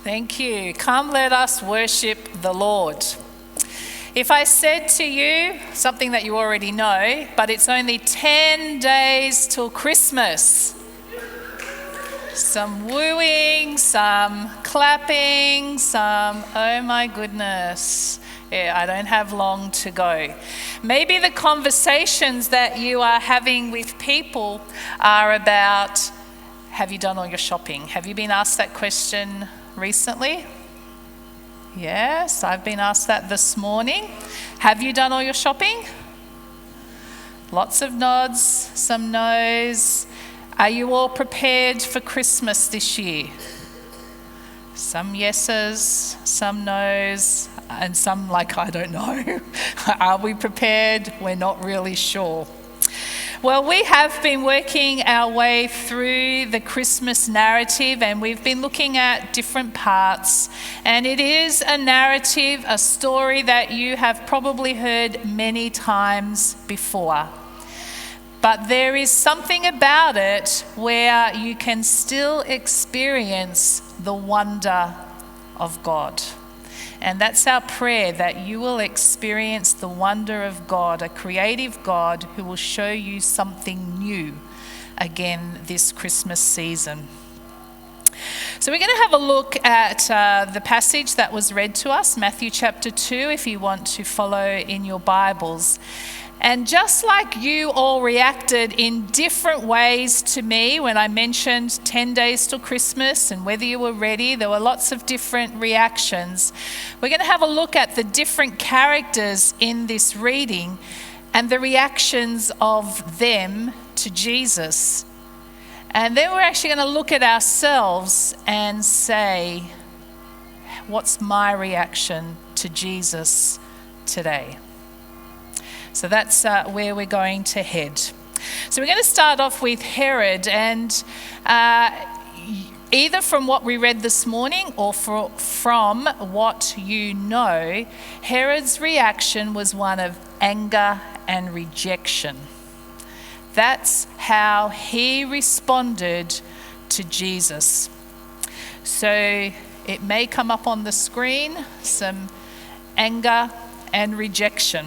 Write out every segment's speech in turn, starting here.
Thank you. Come, let us worship the Lord. If I said to you something that you already know, but it's only 10 days till Christmas. Some wooing, some clapping, some, oh my goodness. Yeah, I don't have long to go. Maybe the conversations that you are having with people are about, have you done all your shopping? Have you been asked that question recently? Yes, I've been asked that this morning. Have you done all your shopping? Lots of nods, some no's. Are you all prepared for Christmas this year? Some yeses, some no's, and some like, I don't know. Are we prepared? We're not really sure. Well, we have been working our way through the Christmas narrative, and we've been looking at different parts. And it is a narrative, a story that you have probably heard many times before. But there is something about it where you can still experience the wonder of God. And that's our prayer, that you will experience the wonder of God, a creative God who will show you something new again this Christmas season. So we're going to have a look at the passage that was read to us, Matthew chapter 2, if you want to follow in your Bibles. And just like you all reacted in different ways to me when I mentioned 10 days till Christmas and whether you were ready, there were lots of different reactions. We're going to have a look at the different characters in this reading and the reactions of them to Jesus. And then we're actually going to look at ourselves and say, what's my reaction to Jesus today? So that's where we're going to head. So we're going to start off with Herod, and either from what we read this morning or from what you know, Herod's reaction was one of anger and rejection. That's how he responded to Jesus. So it may come up on the screen, some anger and rejection.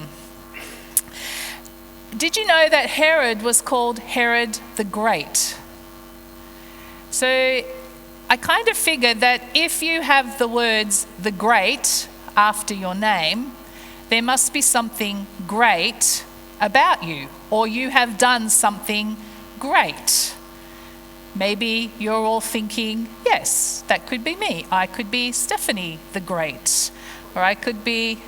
Did you know that Herod was called Herod the Great? So I kind of figured that if you have the words the Great after your name, there must be something great about you, or you have done something great. Maybe you're all thinking, yes, that could be me. I could be Stephanie the Great, or I could be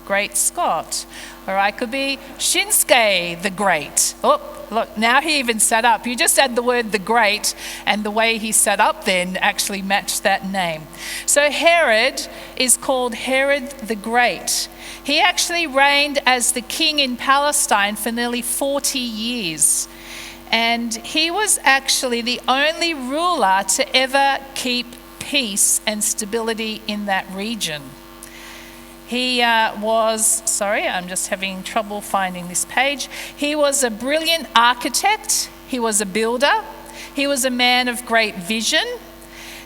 Great Scott, or I could be Shinsuke the Great. Oh, look, now he even sat up. You just add the word the Great, and the way he sat up then actually matched that name. So Herod is called Herod the Great. He actually reigned as the king in Palestine for nearly 40 years. And he was actually the only ruler to ever keep peace and stability in that region. He I'm just having trouble finding this page. He was a brilliant architect. He was a builder. He was a man of great vision.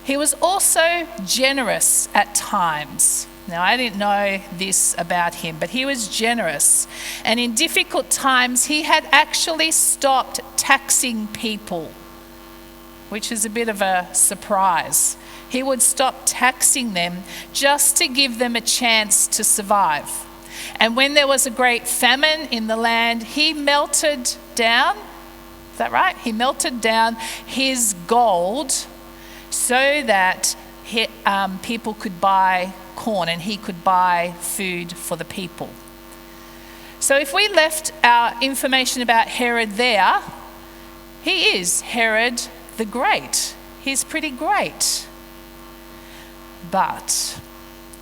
He was also generous at times. Now, I didn't know this about him, but he was generous. And in difficult times, he had actually stopped taxing people, which is a bit of a surprise. He would stop taxing them just to give them a chance to survive. And when there was a great famine in the land, he melted down, is that right? He melted down his gold so that people could buy corn and he could buy food for the people. So if we left our information about Herod there, he is Herod the Great. He's pretty great. But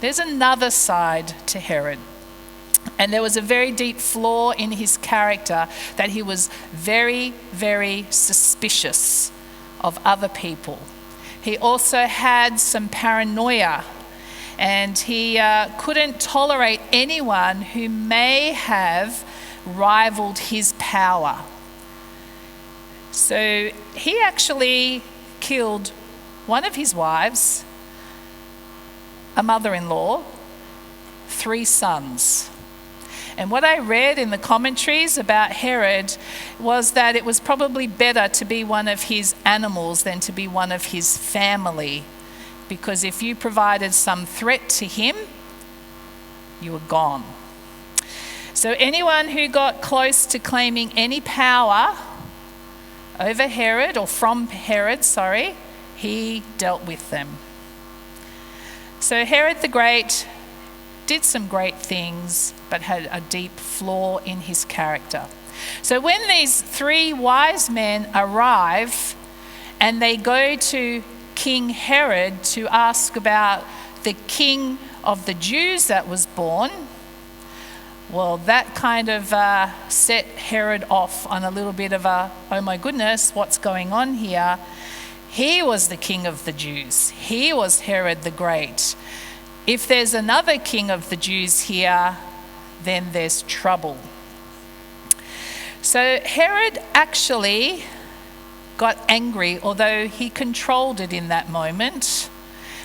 there's another side to Herod. And there was a very deep flaw in his character, that he was very, very suspicious of other people. He also had some paranoia, and he couldn't tolerate anyone who may have rivaled his power. So he actually killed one of his wives, a mother-in-law 3 sons. And what I read in the commentaries about Herod was that it was probably better to be one of his animals than to be one of his family, because if you provided some threat to him, you were gone. So anyone who got close to claiming any power over Herod, or from Herod, he dealt with them. So Herod the Great did some great things, but had a deep flaw in his character. So when these 3 wise men arrive and they go to King Herod to ask about the king of the Jews that was born, well, that kind of set Herod off on a little bit of a, oh my goodness, what's going on here? He was the king of the Jews. He was Herod the Great. If there's another king of the Jews here, then there's trouble. So Herod actually got angry, although he controlled it in that moment.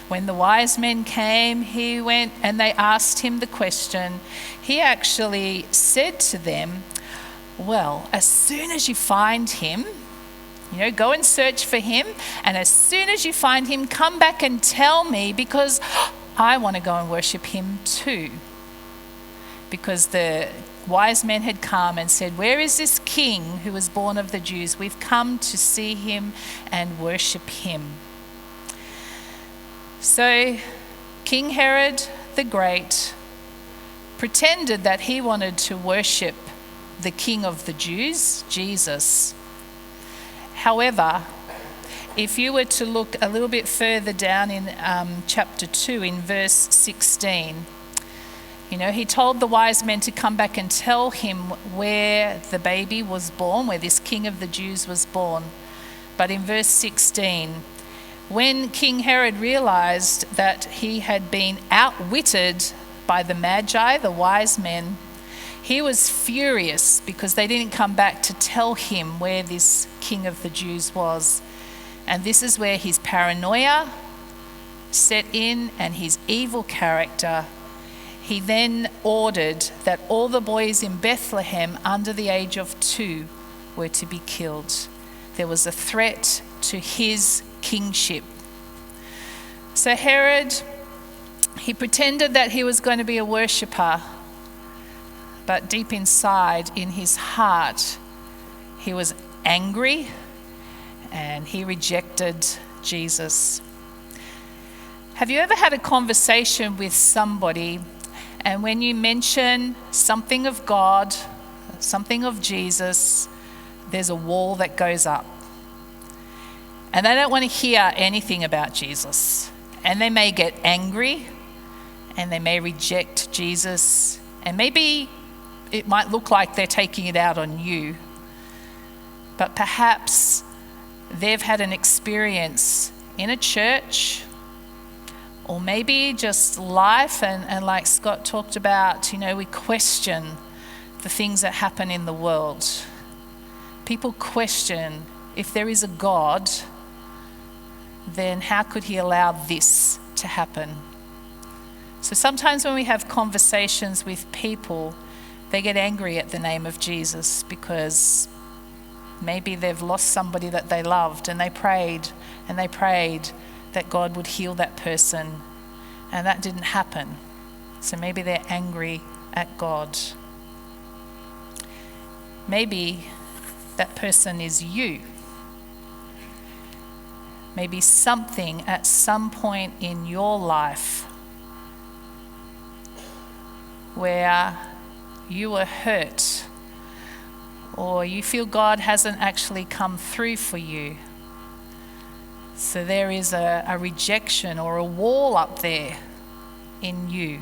When the wise men came, he went and they asked him the question. He actually said to them, well, as soon as you find him, go and search for him, and as soon as you find him, come back and tell me, because I want to go and worship him too. Because the wise men had come and said, where is this king who was born of the Jews? We've come to see him and worship him. So King Herod the Great pretended that he wanted to worship the king of the Jews, Jesus. However, if you were to look a little bit further down in chapter 2, in verse 16, he told the wise men to come back and tell him where the baby was born, where this king of the Jews was born. But in verse 16, when King Herod realized that he had been outwitted by the Magi, the wise men, he was furious because they didn't come back to tell him where this king of the Jews was. And this is where his paranoia set in and his evil character. He then ordered that all the boys in Bethlehem under the age of 2 were to be killed. There was a threat to his kingship. So Herod, he pretended that he was going to be a worshipper, but deep inside, in his heart, he was angry and he rejected Jesus. Have you ever had a conversation with somebody, and when you mention something of God, something of Jesus, there's a wall that goes up? And they don't want to hear anything about Jesus. And they may get angry, and they may reject Jesus, and maybe it might look like they're taking it out on you, but perhaps they've had an experience in a church, or maybe just life, and like Scott talked about, we question the things that happen in the world. People question, if there is a God, then how could he allow this to happen? So sometimes when we have conversations with people, they get angry at the name of Jesus because maybe they've lost somebody that they loved, and they prayed that God would heal that person, and that didn't happen. So maybe they're angry at God. Maybe that person is you. Maybe something at some point in your life where you were hurt, or you feel God hasn't actually come through for you. So there is a rejection or a wall up there in you.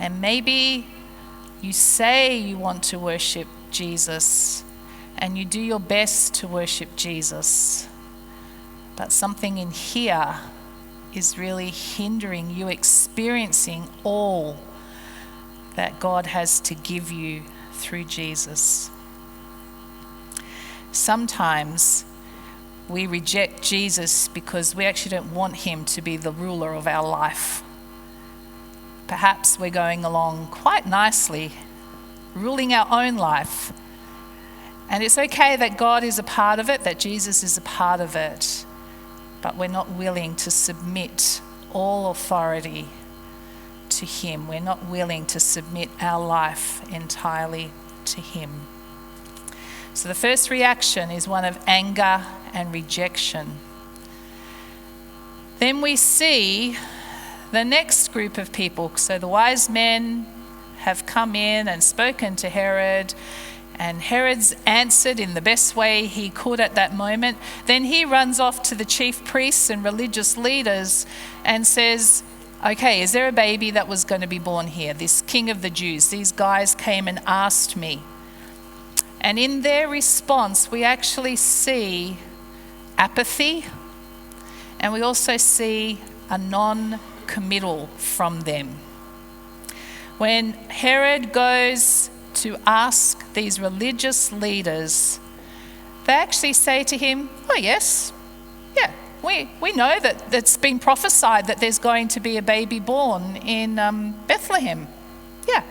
And maybe you say you want to worship Jesus, and you do your best to worship Jesus, but something in here is really hindering you experiencing all that God has to give you through Jesus. Sometimes we reject Jesus because we actually don't want him to be the ruler of our life. Perhaps we're going along quite nicely, ruling our own life. And it's okay that God is a part of it, that Jesus is a part of it, but we're not willing to submit all authority to him. We're not willing to submit our life entirely to him. So the first reaction is one of anger and rejection. Then we see the next group of people. So the wise men have come in and spoken to Herod, and Herod's answered in the best way he could at that moment. Then he runs off to the chief priests and religious leaders and says, okay, is there a baby that was going to be born here? This king of the Jews. These guys came and asked me. And in their response, we actually see apathy, and we also see a non-committal from them. When Herod goes to ask these religious leaders, they actually say to him, oh yes, yeah, we know that it's been prophesied that there's going to be a baby born in Bethlehem. Yeah.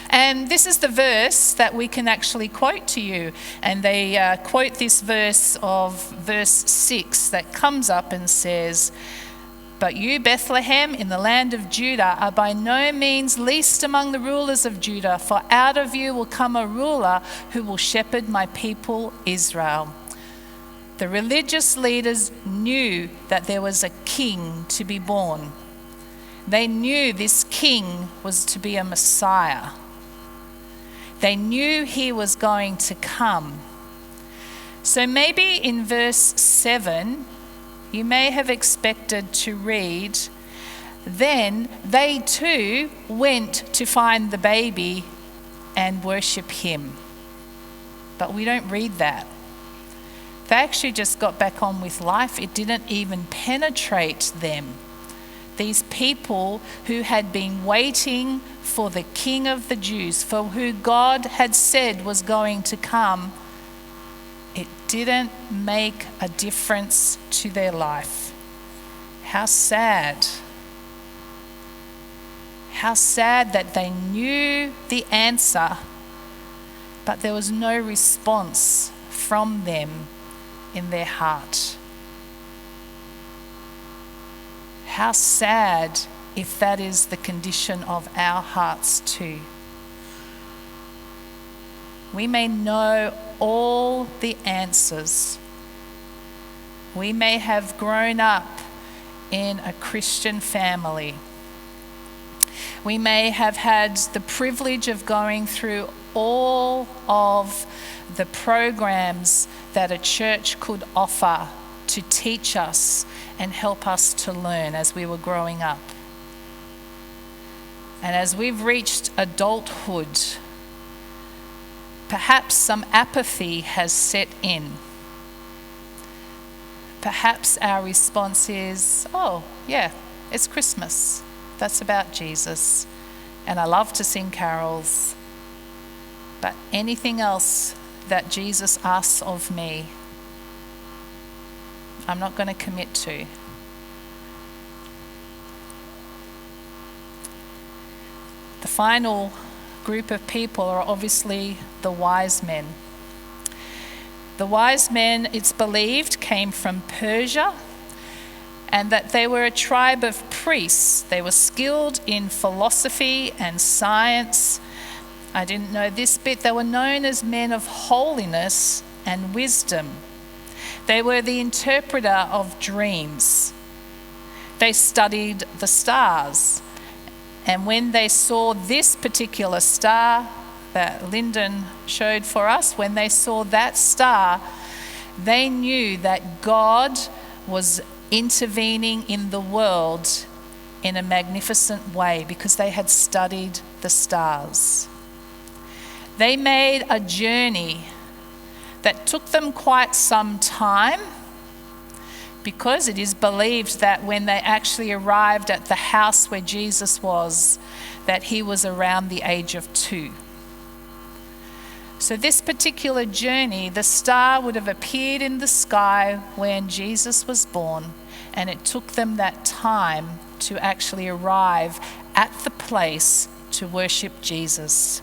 And this is the verse that we can actually quote to you. And they quote this verse of verse 6 that comes up and says, but you, Bethlehem, in the land of Judah, are by no means least among the rulers of Judah, for out of you will come a ruler who will shepherd my people Israel. The religious leaders knew that there was a king to be born. They knew this king was to be a Messiah. They knew he was going to come. So maybe in verse 7, you may have expected to read, then they too went to find the baby and worship him. But we don't read that. They actually just got back on with life. It didn't even penetrate them. These people who had been waiting for the King of the Jews, for who God had said was going to come, it didn't make a difference to their life. How sad. How sad that they knew the answer, but there was no response from them in their heart. How sad if that is the condition of our hearts too. We may know all the answers. We may have grown up in a Christian family. We may have had the privilege of going through all of the programs that a church could offer to teach us and help us to learn as we were growing up. And as we've reached adulthood, perhaps some apathy has set in. Perhaps our response is, oh, yeah, it's Christmas. That's about Jesus. And I love to sing carols. But anything else that Jesus asks of me, I'm not going to commit to. The final group of people are obviously the wise men. The wise men, it's believed, came from Persia, and that they were a tribe of priests. They were skilled in philosophy and science. I didn't know this bit. They were known as men of holiness and wisdom. They were the interpreter of dreams. They studied the stars. And when they saw this particular star that Lyndon showed for us, when they saw that star, they knew that God was intervening in the world in a magnificent way because they had studied the stars. They made a journey that took them quite some time, because it is believed that when they actually arrived at the house where Jesus was, that he was around the age of 2. So this particular journey, the star would have appeared in the sky when Jesus was born, and it took them that time to actually arrive at the place to worship Jesus.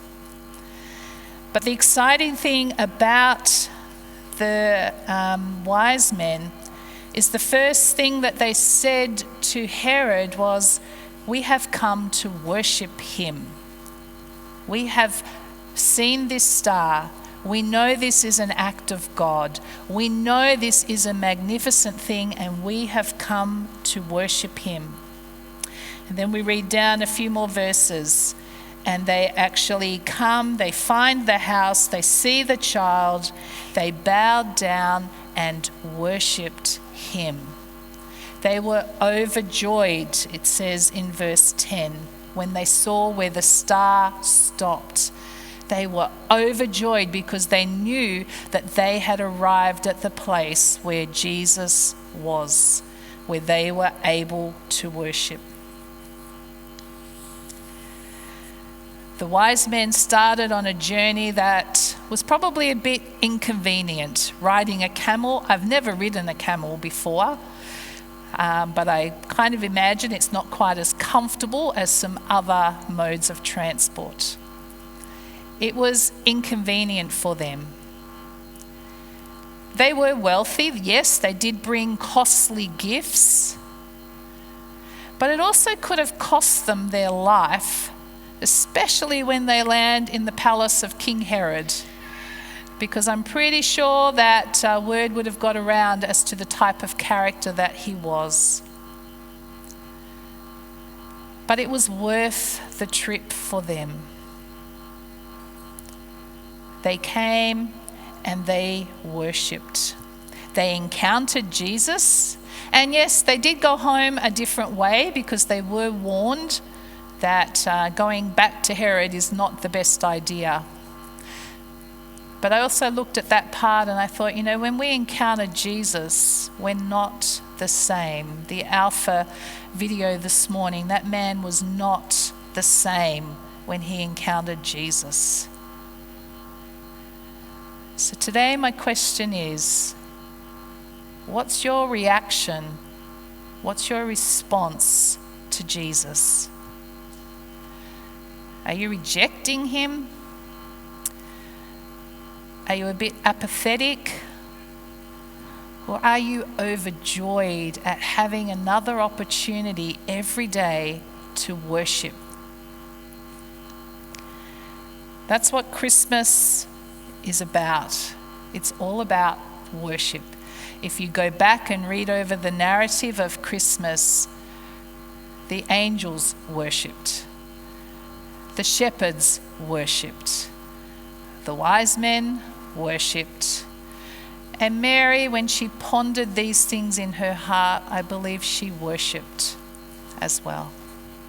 But the exciting thing about the wise men is the first thing that they said to Herod was, "We have come to worship him. We have seen this star. We know this is an act of God. We know this is a magnificent thing, and we have come to worship him." And then we read down a few more verses, and they actually come, they find the house, they see the child, they bowed down and worshipped him. They were overjoyed, it says in verse 10, when they saw where the star stopped. They were overjoyed because they knew that they had arrived at the place where Jesus was, where they were able to worship. The wise men started on a journey that was probably a bit inconvenient, riding a camel. I've never ridden a camel before, but I kind of imagine it's not quite as comfortable as some other modes of transport. It was inconvenient for them. They were wealthy, yes, they did bring costly gifts, but it also could have cost them their life, especially when they land in the palace of King Herod, because I'm pretty sure that word would have got around as to the type of character that he was. But it was worth the trip for them. They came and they worshipped. They encountered Jesus, and yes, they did go home a different way because they were warned that going back to Herod is not the best idea. But I also looked at that part and I thought, when we encounter Jesus, we're not the same. The Alpha video this morning, that man was not the same when he encountered Jesus. So today my question is, what's your reaction? What's your response to Jesus? Are you rejecting him? Are you a bit apathetic? Or are you overjoyed at having another opportunity every day to worship? That's what Christmas is about. It's all about worship. If you go back and read over the narrative of Christmas, the angels worshipped. The shepherds worshipped. The wise men worshipped. And Mary, when she pondered these things in her heart, I believe she worshipped as well.